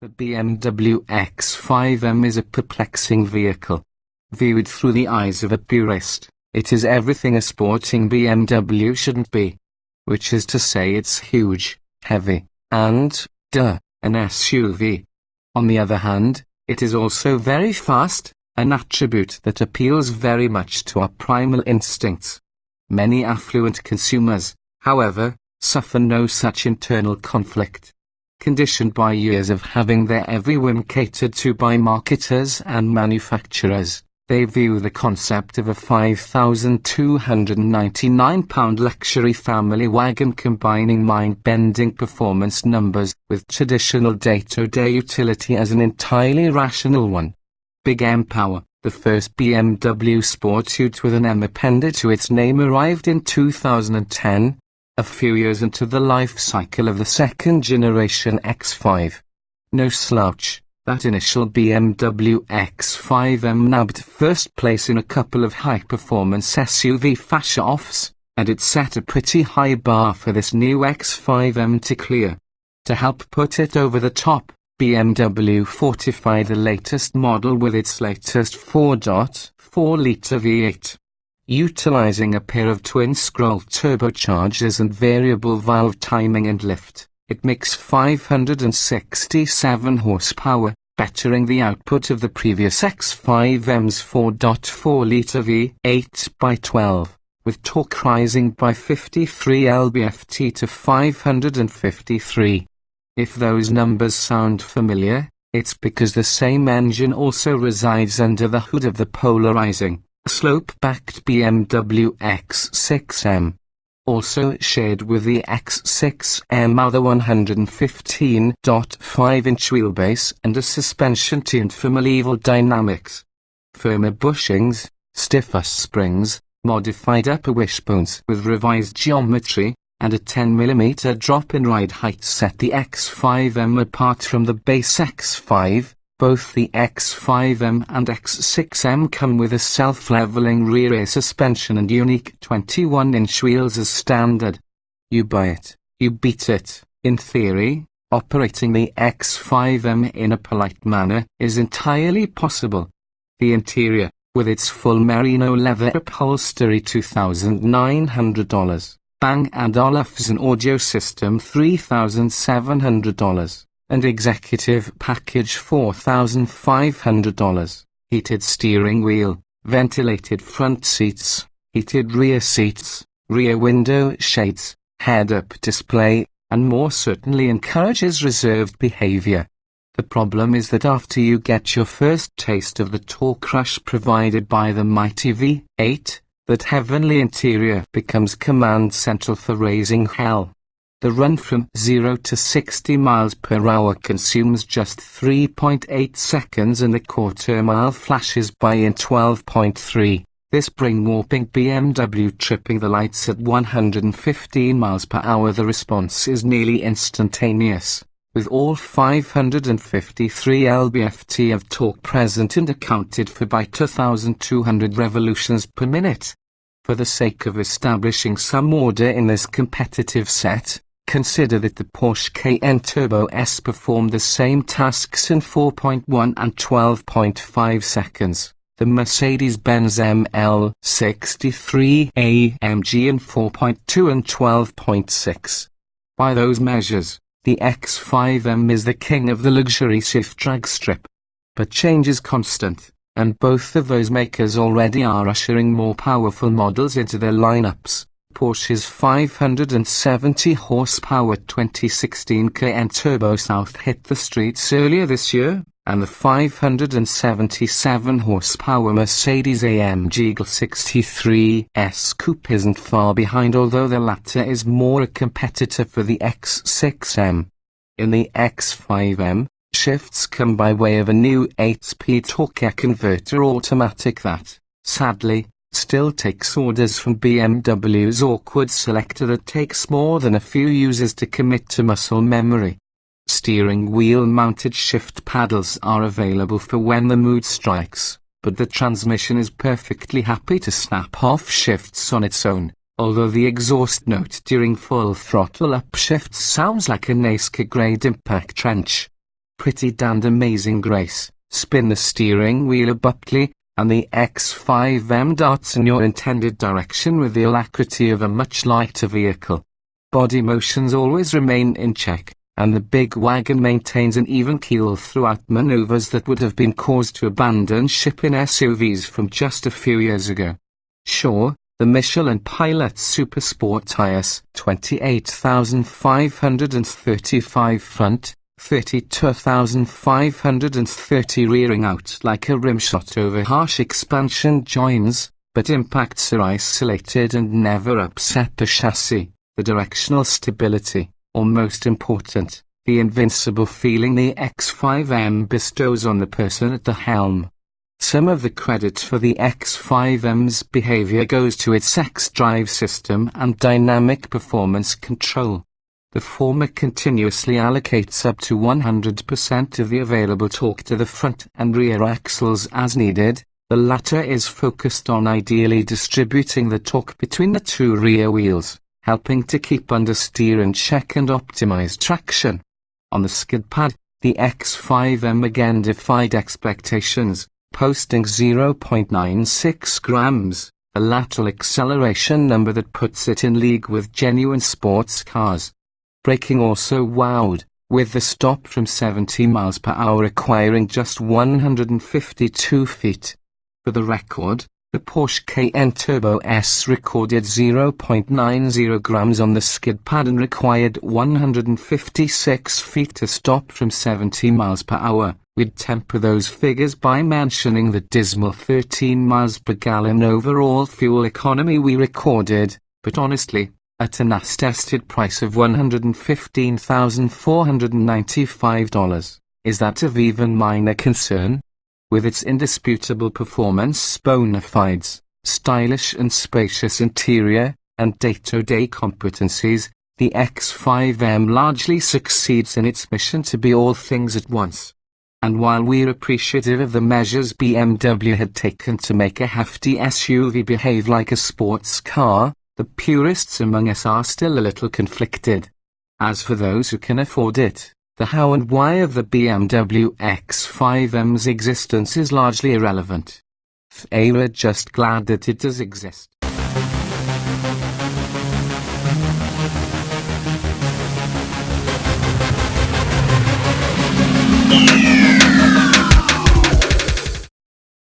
The BMW X5 M is a perplexing vehicle. Viewed through the eyes of a purist, it is everything a sporting BMW shouldn't be. Which is to say it's huge, heavy, and, an SUV. On the other hand, it is also very fast, an attribute that appeals very much to our primal instincts. Many affluent consumers, however, suffer no such internal conflict. Conditioned by years of having their every whim catered to by marketers and manufacturers, they view the concept of a £5,299 luxury family wagon combining mind-bending performance numbers with traditional day-to-day utility as an entirely rational one. Big M Power, the first BMW sportsuit with an M appended to its name, arrived in 2010. A few years into the life cycle of the second-generation X5. No slouch, that initial BMW X5 M nabbed first place in a couple of high-performance SUV fashion-offs, and it set a pretty high bar for this new X5 M to clear. To help put it over the top, BMW fortified the latest model with its latest 4.4-litre V8. Utilizing a pair of twin-scroll turbochargers and variable valve timing and lift, it makes 567 horsepower, bettering the output of the previous X5M's 4.4-litre V8 by 12, with torque rising by 53 lb-ft to 553. If those numbers sound familiar, it's because the same engine also resides under the hood of the polarizing, slope-backed BMW X6 M. Also shared with the X6 M are the 115.5-inch wheelbase and a suspension tuned for medieval dynamics. Firmer bushings, stiffer springs, modified upper wishbones with revised geometry, and a 10mm drop in ride height set the X5M apart from the base X5. Both the X5M and X6M come with a self-leveling rear suspension and unique 21-inch wheels as standard. You buy it, you beat it. In theory, operating the X5M in a polite manner is entirely possible. The interior, with its full merino leather upholstery, $2,900. Bang & Olufsen audio system, $3,700. And executive package $4,500. Heated steering wheel, ventilated front seats, heated rear seats, rear window shades, head-up display, and more certainly encourages reserved behavior. The problem is that after you get your first taste of the torque rush provided by the mighty V8, that heavenly interior becomes command central for raising hell. The run from 0 to 60 miles per hour consumes just 3.8 seconds and the quarter-mile flashes by in 12.3. This brain-warping BMW tripping the lights at 115 miles per hour. The response is nearly instantaneous, with all 553 lb-ft of torque present and accounted for by 2,200 revolutions per minute. For the sake of establishing some order in this competitive set, consider that the Porsche Cayenne Turbo S performed the same tasks in 4.1 and 12.5 seconds, the Mercedes-Benz ML63 AMG in 4.2 and 12.6. By those measures, the X5M is the king of the luxury shift drag strip. But change is constant, and both of those makers already are ushering more powerful models into their lineups. Porsche's 570 horsepower 2016 Cayenne Turbo South hit the streets earlier this year, and the 577 horsepower Mercedes-AMG GL63 S Coupe isn't far behind, although the latter is more a competitor for the X6M. In the X5M, shifts come by way of a new 8-speed torque converter automatic that, sadly, still takes orders from BMW's awkward selector that takes more than a few users to commit to muscle memory. Steering wheel-mounted shift paddles are available for when the mood strikes, but the transmission is perfectly happy to snap off shifts on its own, although the exhaust note during full throttle upshifts sounds like a NASCAR-grade impact trench. Pretty damned amazing grace. Spin the steering wheel abruptly, and the X5 M darts in your intended direction with the alacrity of a much lighter vehicle. Body motions always remain in check, and the big wagon maintains an even keel throughout maneuvers that would have been caused to abandon ship in SUVs from just a few years ago. Sure, the Michelin Pilot Super Sport tires, 28,535 front, 32,530 rearing out like a rimshot over harsh expansion joins, but impacts are isolated and never upset the chassis. The directional stability, or most important, the invincible feeling the X5 M bestows on the person at the helm. Some of the credit for the X5M's behavior goes to its xDrive system and dynamic performance control. The former continuously allocates up to 100% of the available torque to the front and rear axles as needed. The latter is focused on ideally distributing the torque between the two rear wheels, helping to keep understeer in check and optimize traction. On the skid pad, the X5M again defied expectations, posting 0.96 grams, a lateral acceleration number that puts it in league with genuine sports cars. Braking also wowed, with the stop from 70 miles per hour requiring just 152 feet. For the record, the Porsche Cayenne Turbo S recorded 0.90 grams on the skid pad and required 156 feet to stop from 70 miles per hour. We'd temper those figures by mentioning the dismal 13 miles per gallon overall fuel economy we recorded, but honestly, at an as-tested price of $115,495, is that of even minor concern? With its indisputable performance bona fides, stylish and spacious interior, and day-to-day competencies, the X5M largely succeeds in its mission to be all things at once. And while we're appreciative of the measures BMW had taken to make a hefty SUV behave like a sports car, the purists among us are still a little conflicted. As for those who can afford it, the how and why of the BMW X5M's existence is largely irrelevant. We're just glad that it does exist. Yeah.